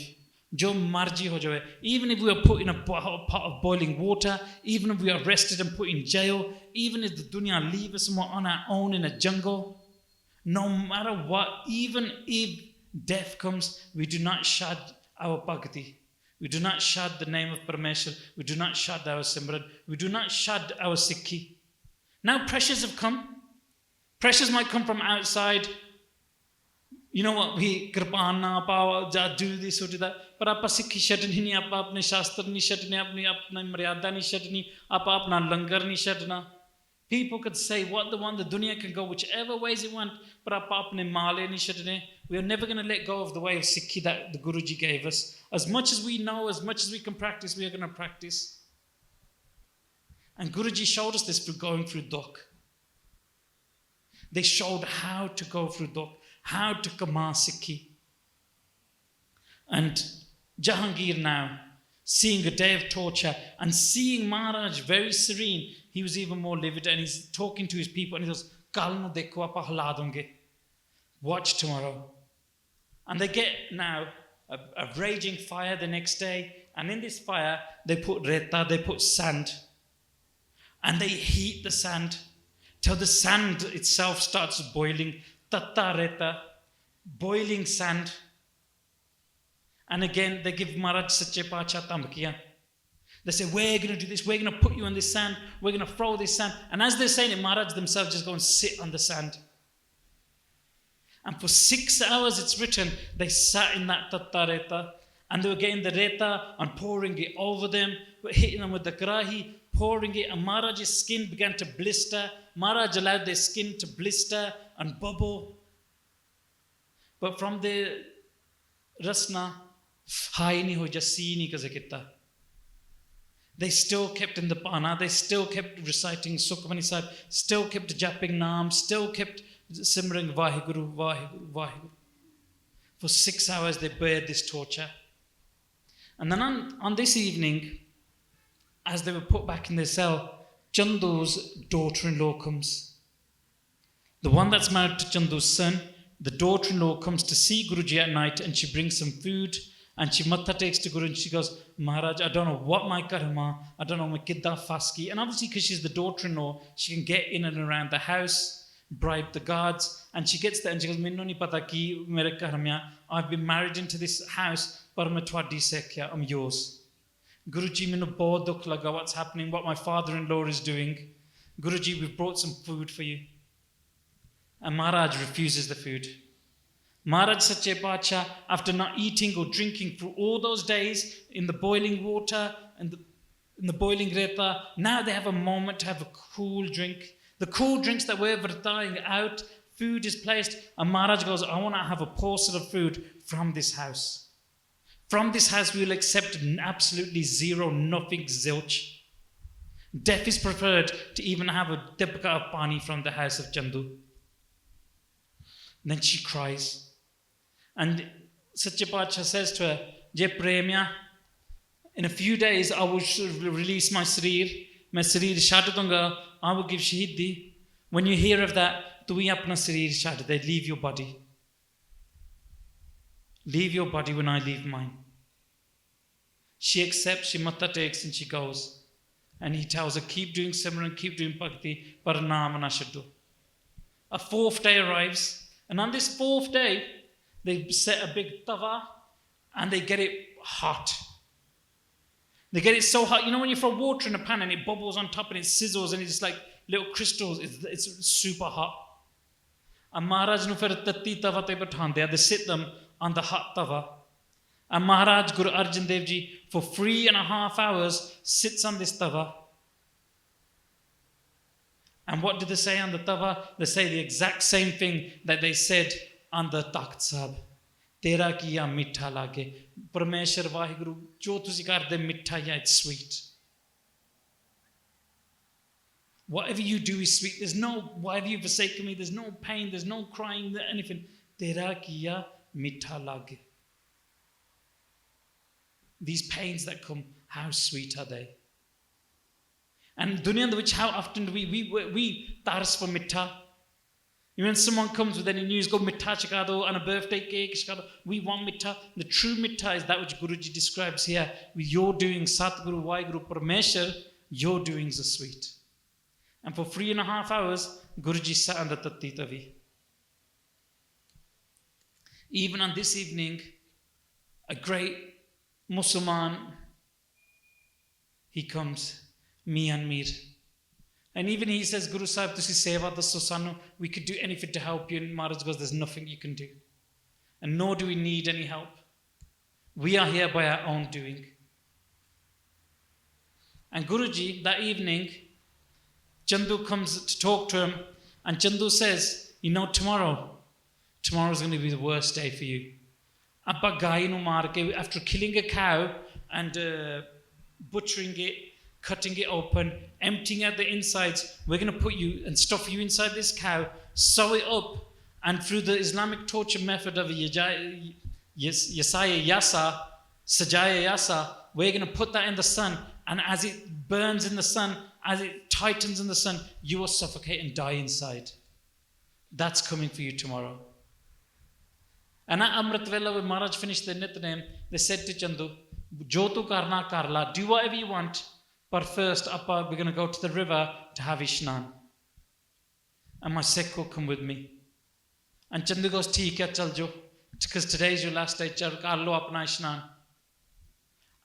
Jo marji ho jaye. Even if we are put in a pot of boiling water, even if we are arrested and put in jail, even if the dunya leave us and we're on our own in a jungle, no matter what, even if death comes, we do not shad our bhakti. We do not shad the name of Parameshwar. We do not shad our Simran. We do not shad our Sikhi. Now pressures have come. Pressures might come from outside. You know what, we kirpan na pao, do this or do that. But apa Sikhi shadni nahi, apa apne shastra nahi shadne, apne maryada nahi shadni, apa apna langar nahi shadna. People could say what they want, the dunya can go whichever ways it want, but apa apne male nahi shadne. We are never going to let go of the way of Sikhi that the Guruji gave us. As much as we know, as much as we can practice, we are going to practice. And Guruji showed us this through going through dukh. They showed how to go through dukh, how to kama Sikhi. And Jahangir now, seeing a day of torture and seeing Maharaj very serene, he was even more livid, and he's talking to his people and he goes, Kal nu dekho aapa hala donge. Watch tomorrow. And they get now a raging fire the next day, and in this fire they put reta, they put sand, and they heat the sand till the sand itself starts boiling. Tatta reta, boiling sand. And again, they give Maharaj Sache Pacha Tamkiya. They say, we're going to do this, we're going to put you on this sand, we're going to throw this sand. And as they're saying it, Maharaj themselves just go and sit on the sand. And for 6 hours, it's written, they sat in that tatta reta, and they were getting the reta and pouring it over them, hitting them with the karahi, pouring it, and Maharaj's skin began to blister. Maharaj allowed their skin to blister and bubble. But from the rasna, they still kept in the pana, they still kept reciting Sukhmani Sahib, still kept japping Naam, still kept simring Vaheguru, Vaheguru, Vaheguru. For 6 hours they bared this torture. And then on this evening, as they were put back in their cell, Chandu's daughter-in-law comes. The one that's married to Chandu's son, the daughter-in-law comes to see Guruji at night, and she brings some food. And she matha takes to Guru and she goes, Maharaj, I don't know what my karma, I don't know my kidda faski. And obviously because she's the daughter-in-law, she can get in and around the house, bribe the guards. And she gets there and she goes, Minno nahi pata ki mere ghar mein, I've been married into this house, par main tuhadi sekhya, I'm yours. Guruji, minno bahut dukh laga what's happening, what my father-in-law is doing. Guruji, we've brought some food for you. And Maharaj refuses the food. Maharaj Sache Pacha, after not eating or drinking for all those days in the boiling water and in the boiling reta, now they have a moment to have a cool drink. The cool drinks that were dying out, food is placed, and Maharaj goes, I want to have a parcel of food from this house. From this house we will accept absolutely zero, nothing, zilch. Death is preferred to even have a dibka of pani from the house of Chandu. Then she cries. And Sache Pacha says to her, Je Premia, in a few days I will release my Sarir. My Sarir shad dunga, I will give Shaheedi. When you hear of that, tu hi apna Sarir shad de, leave your body. Leave your body when I leave mine. She accepts, she matha takes, and she goes. And he tells her, keep doing Simran, keep doing Bhakti, par naam na shaddo. A 4th day arrives, and on this 4th day, they set a big tawa and they get it hot. They get it so hot. You know when you throw water in a pan and it bubbles on top and it sizzles and it's like little crystals, it's super hot. And Maharaj nu fir tatti tawa te bathande, they sit them on the hot tawa. And Maharaj Guru Arjan Dev Ji for 3.5 hours sits on this tawa. And what do they say on the tawa? They say the exact same thing that they said on the Takht Sahib. Tera kiya mitha lage. Parameshwar Vaheguru, jo tusi karde mitha ya, it's sweet. Whatever you do is sweet. There's no, why have you forsaken me? There's no pain, there's no crying, anything. Tera kiya mitha lage. These pains that come, how sweet are they? And dunya in which how often do we thirst for mitha? When someone comes with any news, go mitha chikado and a birthday cake chikado. We want mitha. The true mitha is that which Guruji describes here. With your doing Satguru, Vaheguru, Parameshwar, your doings are sweet. And for 3.5 hours, Guruji sat on the Tatti Tavi. Even on this evening, a great Musliman, he comes, Mian Mir. And even he says, Guru Sahib, tusi seva dasso sanu, we could do anything to help you. And Maharaj goes, there's nothing you can do. And nor do we need any help. We are here by our own doing. And Guruji, that evening, Chandu comes to talk to him, and Chandu says, you know, tomorrow's going to be the worst day for you. Abba gai nu maar ke, after killing a cow and butchering it cutting it open, emptying out the insides. We're going to put you and stuff you inside this cow, sew it up, and through the Islamic torture method of Yasaya Yasa, Sajaya Yasa, we're going to put that in the sun, and as it burns in the sun, as it tightens in the sun, you will suffocate and die inside. That's coming for you tomorrow. And at Amrit Vela, when Maharaj finished the Nitnem, they said to Chandu, Jo tu karna karla, do whatever you want, but first, Appa, we're going to go to the river to have Ishnan. And my Sikh will come with me. And Chandu goes, Theek hai, chal jo, because today is your last day, chal kar lo apna Ishnan.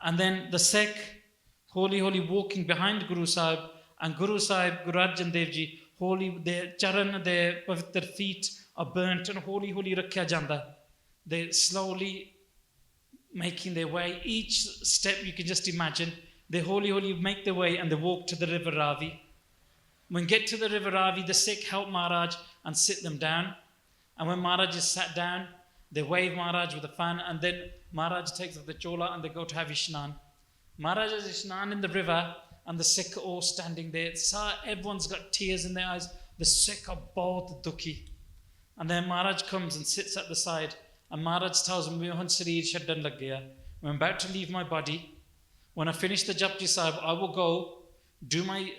And then the Sikh, holy, walking behind Guru Sahib, and Guru Sahib, Guru Arjan Dev Ji, holy, their charan, their pavitr feet are burnt, and holy, rakhya janda. They're slowly making their way. Each step you can just imagine. They holy make their way, and they walk to the river Ravi. When get to the river Ravi, the Sikh help Maharaj and sit them down. And when Maharaj is sat down, they wave Maharaj with a fan, and then Maharaj takes off the chola and they go to have Ishnan. Maharaj has Ishnan in the river, and the Sikh are all standing there. Everyone's got tears in their eyes. The Sikh are both dukhi. And then Maharaj comes and sits at the side, and Maharaj tells him, I'm about to leave my body. When I finish the Japji Sahib, I will go do my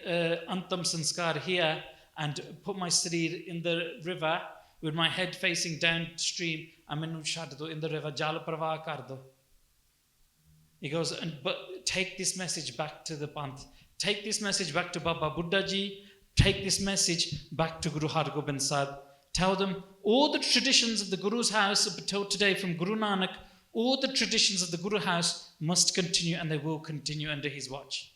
Antam Sanskar here and put my Sarir in the river with my head facing downstream. In the river, Jal Pravah Kardo. He goes, but take this message back to the Panth. Take this message back to Baba Buddha Ji. Take this message back to Guru Hargobind Sahib. Tell them all the traditions of the Guru's house up until today from Guru Nanak, all the traditions of the Guru house must continue, and they will continue under his watch.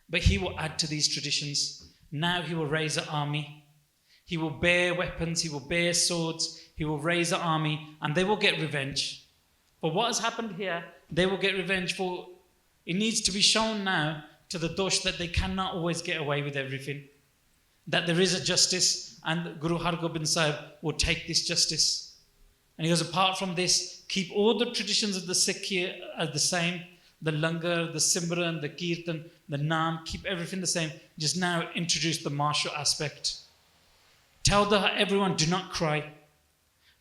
But he will add to these traditions. Now he will raise an army. He will bear weapons. He will bear swords. He will raise an army, and they will get revenge. For what has happened here, they will get revenge for. It needs to be shown now to the Dosh that they cannot always get away with everything. That there is a justice, and Guru Hargobind Sahib will take this justice. And he goes, apart from this, keep all the traditions of the Sikh here as the same. The Langar, the Simran, the Kirtan, the Naam, keep everything the same. Just now introduce the martial aspect. Tell everyone, do not cry.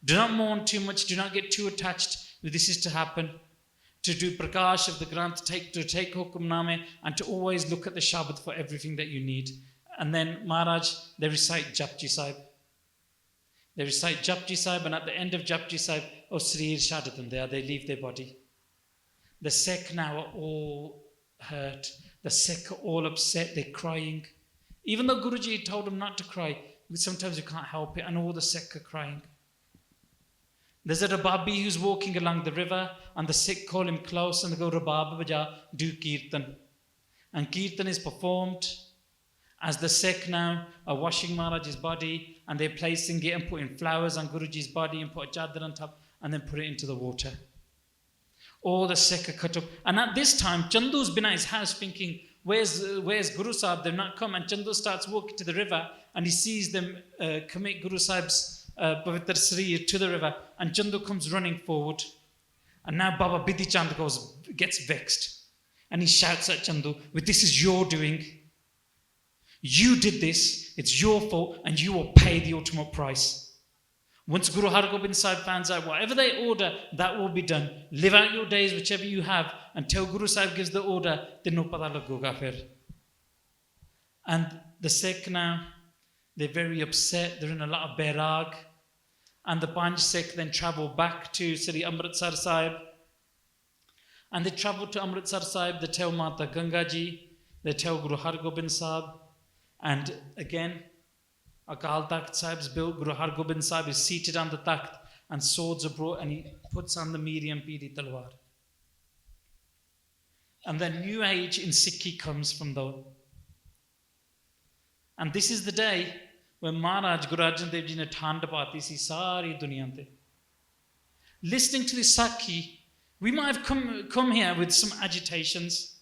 Do not mourn too much. Do not get too attached. This is to happen. To do Prakash of the Granth, to take Hukamname, and to always look at the Shabad for everything that you need. And then Maharaj, they recite Japji Sahib. They recite Japji Sahib, and at the end of Japji Sahib, Sri Irshadatam, they leave their body. The Sikh now are all hurt. The Sikh are all upset. They're crying. Even though Guruji told them not to cry, sometimes you can't help it, and all the Sikh are crying. There's a Rababi who's walking along the river, and the Sikh call him close, and they go, Rabab Baja, do Kirtan. And Kirtan is performed as the Sikh now are washing Maharaj's body, and they're placing it and putting flowers on Guruji's body and put a chadar on top, and then put it into the water. All the Sikh are cut up. And at this time, Chandu's been at his house thinking, where's Guru Sahib? They've not come. And Chandu starts walking to the river, and he sees them commit Guru Sahib's Pavitr Sri to the river. And Chandu comes running forward. And now Baba Bidhi Chand gets vexed. And he shouts at Chandu, this is your doing. You did this, it's your fault, and you will pay the ultimate price. Once Guru Hargobind Sahib finds out, whatever they order, that will be done. Live out your days, whichever you have, until Guru Sahib gives the order, then pata lagoga fir. And the Sikh now, they're very upset, they're in a lot of bairag. And the Panj Sikh then travel back to Sri Amritsar Sahib. And they travel to Amritsar Sahib, they tell Mata Ganga Ji, they tell Guru Hargobind Sahib. And again, Akaal Takht Sahib's built, Guru Hargobind Sahib is seated on the Takht, and swords are brought, and he puts on the medium Piri Talwar. And then new age in Sikhi comes from though. And this is the day when Maharaj Guru Arjan Dev Ji ne thand paati si sari duniya te. Listening to this Sakhi, we might have come here with some agitations.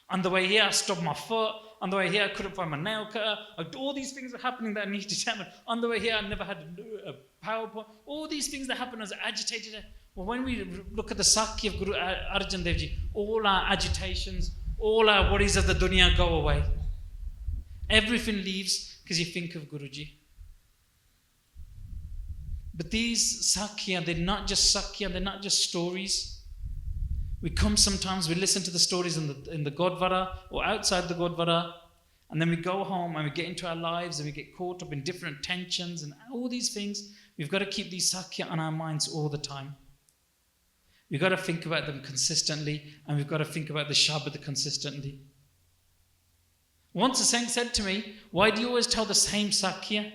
On the way here, I stopped my foot. On the way here, I couldn't find my nail cutter. All these things are happening that I need to happen. On the way here, I never had a PowerPoint. All these things that happen as agitated. Well, when we look at the Sakhi of Guru Arjan Dev Ji, all our agitations, All our worries of the dunya go away. Everything leaves because you think of Guruji. But these Sakya, they're not just Sakya, they're not just stories. We come sometimes, we listen to the stories in the Gurdwara or outside the Gurdwara, and then we go home and we get into our lives and we get caught up in different tensions and all these things. We've got to keep these Sakya on our minds all the time. We've got to think about them consistently, and we've got to think about the Shabad consistently. Once a Saint said to me, why do you always tell the same Sakya?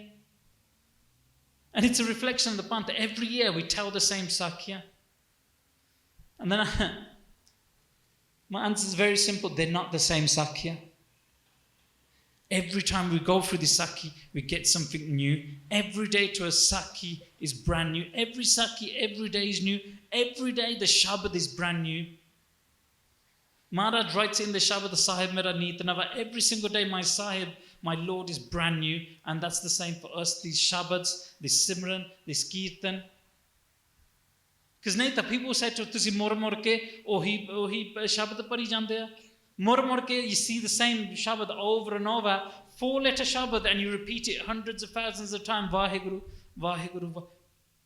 And it's a reflection of the Pant. Every year we tell the same Sakya. And then my answer is very simple. They're not the same Sakya. Every time we go through the Sakhi, we get something new. Every day to a Sakhi is brand new. Every Sakhi, every day is new. Every day the Shabad is brand new. Maharaj writes in the Shabad, Sahib Mera Neet Nava. Every single day my Sahib, my Lord is brand new. And that's the same for us. These Shabads, this Simran, this Kirtan. Because nahi people say to tusi mor ke, ohi Shabad pari jande. Mor ke, you see the same Shabad over and over. 4-letter Shabad, and you repeat it hundreds of thousands of times. Vaheguru, Vaheguru.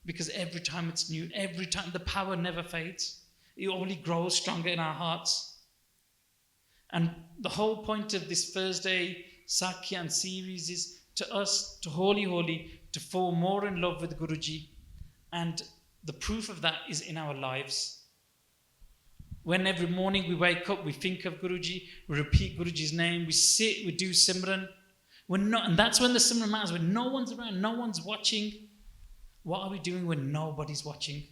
Because every time it's new. Every time the power never fades. It only grows stronger in our hearts. And the whole point of this Thursday Sakya and series is to us, to Holy, to fall more in love with Guruji. And the proof of that is in our lives. When every morning we wake up, we think of Guruji, we repeat Guruji's name, we sit, we do Simran. And that's when the Simran matters, when no one's around, no one's watching. What are we doing when nobody's watching?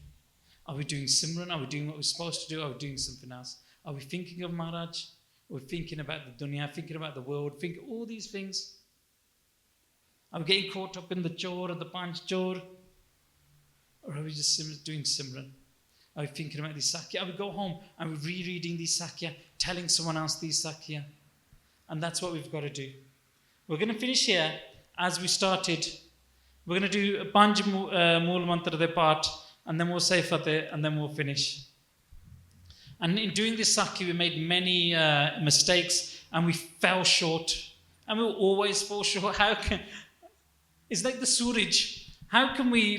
Are we doing Simran? Are we doing what we're supposed to do? Are we doing something else? Are we thinking of Maharaj? We're thinking about the dunya, thinking about the world, thinking all these things. Are we getting caught up in the chore or the panch chore? Or are we just doing Simran? Are we thinking about these Sakya? Are we go home and we're rereading these Sakya, telling someone else these Sakya? And that's what we've got to do. We're going to finish here as we started. We're going to do a Panj Mool Mantra de part, and then we'll say Fateh, and then we'll finish. And in doing this Sakya, we made many mistakes, and we fell short. And we will always fall short. It's like the Suraj. How can we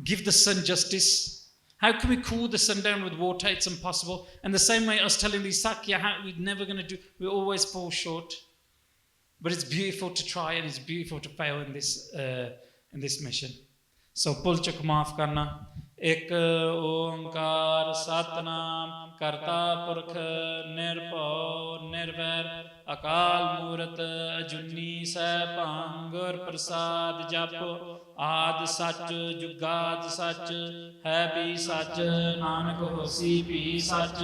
give the sun justice? How can we cool the sun down with water? It's impossible. And the same way us telling these Sakya, we're never going to do, we always fall short. But it's beautiful to try, and it's beautiful to fail in this mission. So, Pulchak maaf karna. Ek onkar satnam karta purkh nirpau nirvair akal murat ajunni saibhang gur prasad jap ad sach jugad sach hai bhi sach nanak hosi bhi sach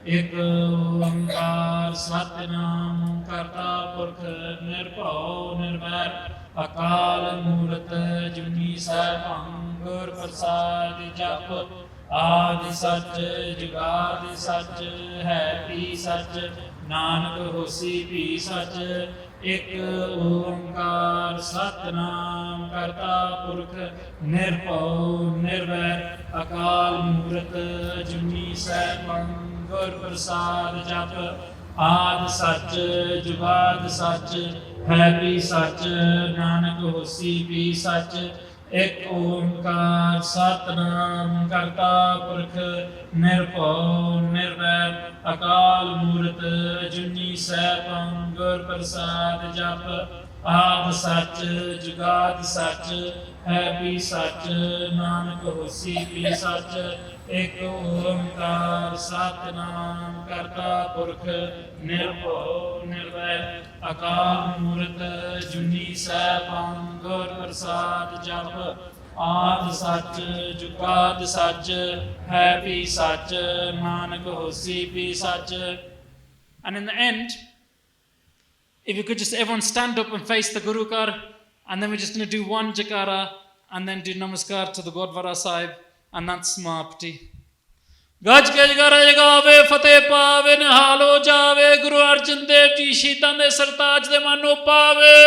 ek onkar satnam karta purkh nirpau nirvair Akaal Murat Ajunni Saibhang Gur Prasad Jap Adi Sach Jugad Sach Hai Bhi Sach Nanak Hosi Bhi Sach Ek Onkar Satnam Karta Purkh Nirpau Nirvair Akaal Murat Ajunni Saibhang Gur Prasad Jap Adi Sach Jugad Sach है भी सच नानक होसी भी सच एक ओंकार सतनाम करता पुरख निरभौ निर्वैर अकाल मूरत अजूनी सैभं गुर प्रसाद जप आद सच जुगाद सच है भी सच नानक होसी भी सच एक ओंकार सतनाम करता पुरख निरभौ निर्वैर अकाल मूरत जुनी सैभं गुर प्रसाद जप आद सच जुगाद सच है भी सच नानक होसी भी सच. And in the end, if you could just everyone stand up and face the Guru Kar, and then we're just going to do one Jakara and then do Namaskar to the Gurdwara Sahib, and that's Samapti. गज के जगारा जगावे फतेह पावे निहालो जावे गुरु अर्जन देव जी शीतां दे सरताज दे मानो पावे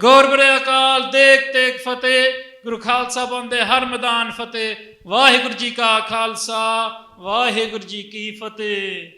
गौर बड़े अकाल देख देख फतेह गुरु खालसा बंदे हर मैदान फतेह ਵਾਹਿਗੁਰੂ ਜੀ ਕਾ ਖਾਲਸਾ ਵਾਹਿਗੁਰੂ ਜੀ ਕੀ ਫਤਿਹ।